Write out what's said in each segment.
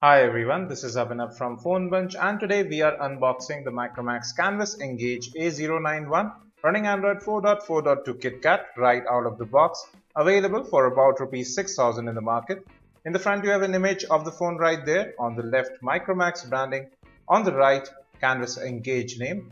Hi everyone, this is Abhinav from Phone Bunch, and today we are unboxing the Micromax Canvas Engage A091 running Android 4.4.2 KitKat right out of the box, available for about Rs 6000 in the market. In the front you have an image of the phone right there, on the left Micromax branding, on the right Canvas Engage name.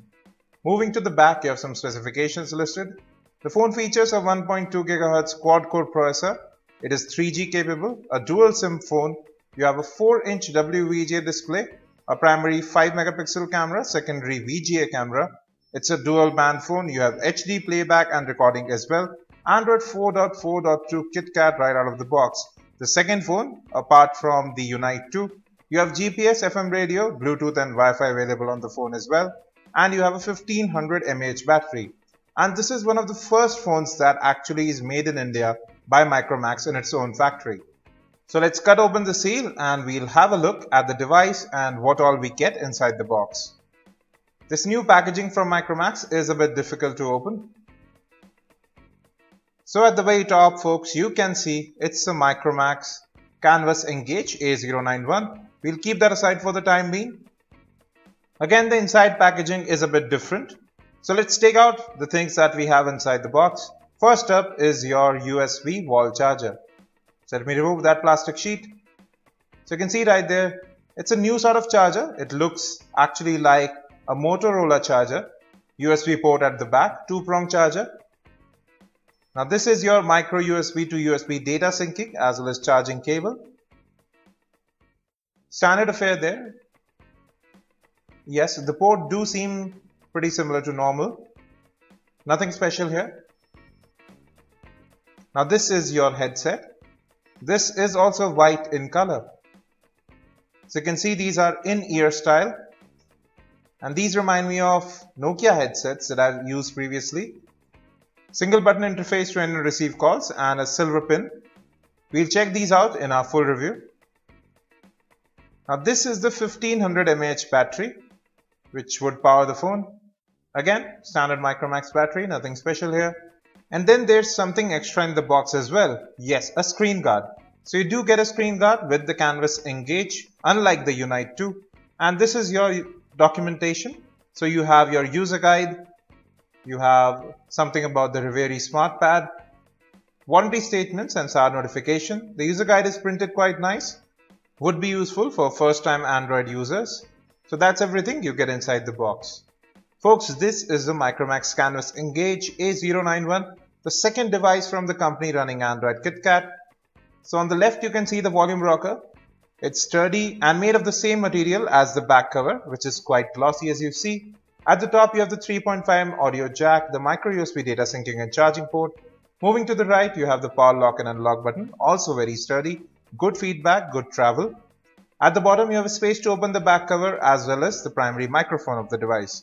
Moving to the back, you have some specifications listed. The phone features a 1.2 GHz quad-core processor. It is 3G capable, a dual SIM phone. You have a 4-inch WVGA display, a primary 5 megapixel camera, secondary VGA camera. It's a dual band phone. You have HD playback and recording as well. Android 4.4.2 KitKat right out of the box. The second phone, apart from the Unite 2, you have GPS, FM radio, Bluetooth and Wi-Fi available on the phone as well. And you have a 1500 mAh battery. And this is one of the first phones that actually is made in India by Micromax in its own factory. So let's cut open the seal and we'll have a look at the device and what all we get inside the box. This new packaging from Micromax is a bit difficult to open. So at the very top, folks, you can see it's the Micromax Canvas Engage A091. We'll keep that aside for the time being. Again, the inside packaging is a bit different. So let's take out the things that we have inside the box. First up is your USB wall charger. So let me remove that plastic sheet. So you can see right there, it's a new sort of charger. It looks actually like a Motorola charger. USB port at the back, 2-prong charger. Now this is your micro USB to USB data syncing as well as charging cable. Standard affair there. Yes, the port do seem pretty similar to normal. Nothing special here. Now this is your headset. This is also white in color. So you can see these are in-ear style. And these remind me of Nokia headsets that I've used previously. Single button interface to enter and receive calls and a silver pin. We'll check these out in our full review. Now this is the 1500 mAh battery, which would power the phone. Again, standard Micromax battery, nothing special here. And then there's something extra in the box as well. Yes, a screen guard. So you do get a screen guard with the Canvas Engage, unlike the Unite 2. And this is your documentation. So you have your user guide. You have something about the Reveri Smart Pad, warranty statements and SAR notification. The user guide is printed quite nice. Would be useful for first-time Android users. So that's everything you get inside the box. Folks, this is the Micromax Canvas Engage A091, the second device from the company running Android KitKat. So on the left you can see the volume rocker. It's sturdy and made of the same material as the back cover, which is quite glossy as you see. At the top you have the 3.5mm audio jack, the micro USB data syncing and charging port. Moving to the right you have the power lock and unlock button, also very sturdy. Good feedback, good travel. At the bottom you have a space to open the back cover as well as the primary microphone of the device.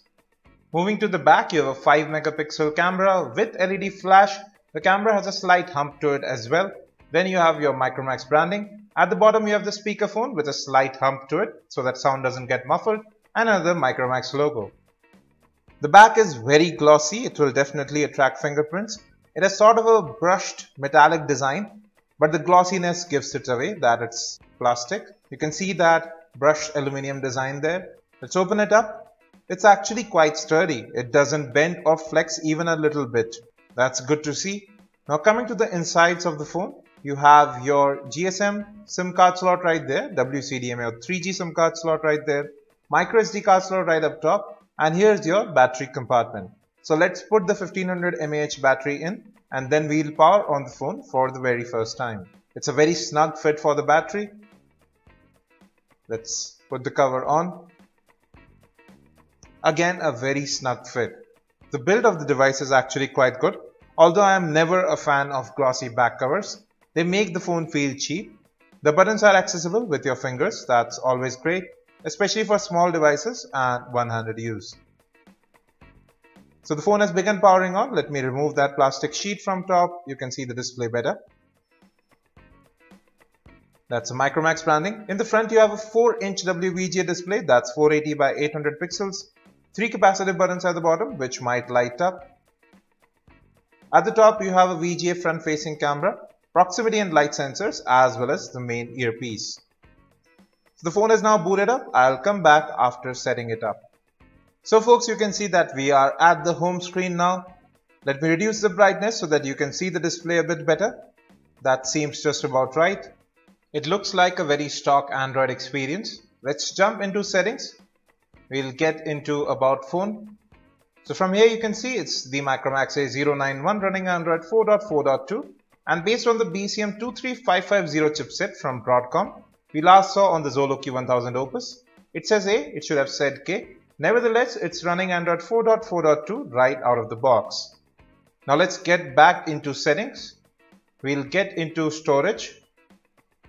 Moving to the back, you have a 5 megapixel camera with LED flash. The camera has a slight hump to it as well. Then you have your Micromax branding. At the bottom you have the speakerphone with a slight hump to it so that sound doesn't get muffled, and another Micromax logo. The back is very glossy. It will definitely attract fingerprints. It has sort of a brushed metallic design, but the glossiness gives it away that it's plastic. You can see that brushed aluminum design there. Let's open it up. It's actually quite sturdy. It doesn't bend or flex even a little bit. That's good to see. Now coming to the insides of the phone, you have your GSM SIM card slot right there, WCDMA or 3G SIM card slot right there, micro SD card slot right up top, and here's your battery compartment. So let's put the 1500 mAh battery in and then we'll power on the phone for the very first time. It's a very snug fit for the battery. Let's put the cover on. Again, a very snug fit. The build of the device is actually quite good. Although I am never a fan of glossy back covers, they make the phone feel cheap. The buttons are accessible with your fingers. That's always great, especially for small devices and one-handed use. So the phone has begun powering on. Let me remove that plastic sheet from top. You can see the display better. That's a Micromax branding. In the front you have a 4-inch WVGA display. That's 480 by 800 pixels. 3 capacitive buttons at the bottom which might light up. At the top you have a VGA front facing camera, proximity and light sensors as well as the main earpiece. The phone is now booted up. I'll come back after setting it up. So folks, you can see that we are at the home screen now. Let me reduce the brightness so that you can see the display a bit better. That seems just about right. It looks like a very stock Android experience. Let's jump into settings. We'll get into About Phone. So from here you can see it's the Micromax A091 running Android 4.4.2 and based on the BCM 23550 chipset from Broadcom we last saw on the Zolo Q1000 Opus. It says A, it should have said K. Nevertheless, it's running Android 4.4.2 right out of the box. Now let's get back into settings. We'll get into storage.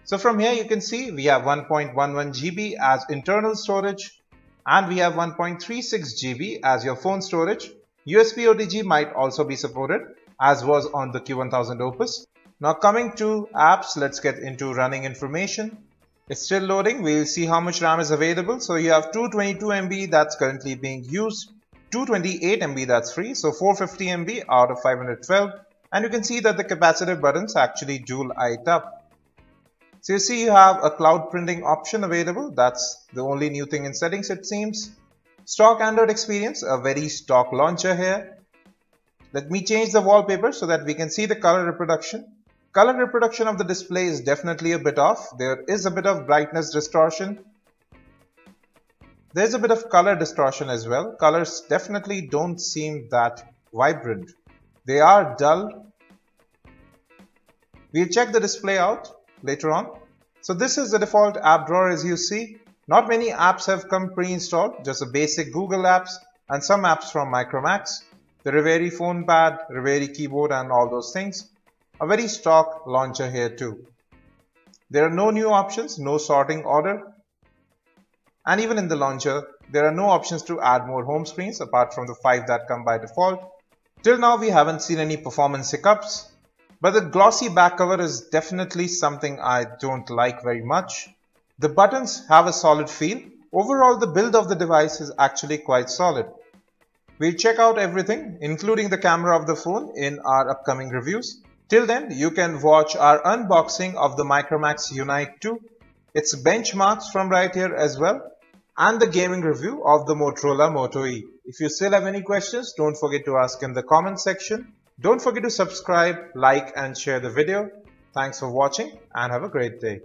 So from here you can see we have 1.11 GB as internal storage and we have 1.36 GB as your phone storage. USB OTG might also be supported as was on the Q1000 Opus. Now coming to apps, let's get into running information. It's still loading. We'll see how much RAM is available. So you have 222 MB that's currently being used, 228 MB that's free, so 450 MB out of 512. And you can see that the capacitive buttons actually dual light up. So you see you have a cloud printing option available. That's the only new thing in settings it seems. Stock Android experience, a very stock launcher here. Let me change the wallpaper so that we can see the color reproduction. Color reproduction of the display is definitely a bit off. There is a bit of brightness distortion. There's a bit of color distortion as well. Colors definitely don't seem that vibrant. They are dull. We'll check the display out later on. So this is the default app drawer as you see. Not many apps have come pre-installed, just a basic Google apps and some apps from Micromax. The Riveri phone pad, Riveri keyboard and all those things. A very stock launcher here too. There are no new options, no sorting order. And even in the launcher, there are no options to add more home screens apart from the 5 that come by default. Till now we haven't seen any performance hiccups. But the glossy back cover is definitely something I don't like very much. The buttons have a solid feel. Overall the build of the device is actually quite solid. We'll check out everything including the camera of the phone in our upcoming reviews. Till then, you can watch our unboxing of the Micromax Unite 2, its benchmarks from right here as well, and the gaming review of the Motorola Moto E. If you still have any questions, don't forget to ask in the comment section. Don't forget to subscribe, like and share the video. Thanks for watching and have a great day.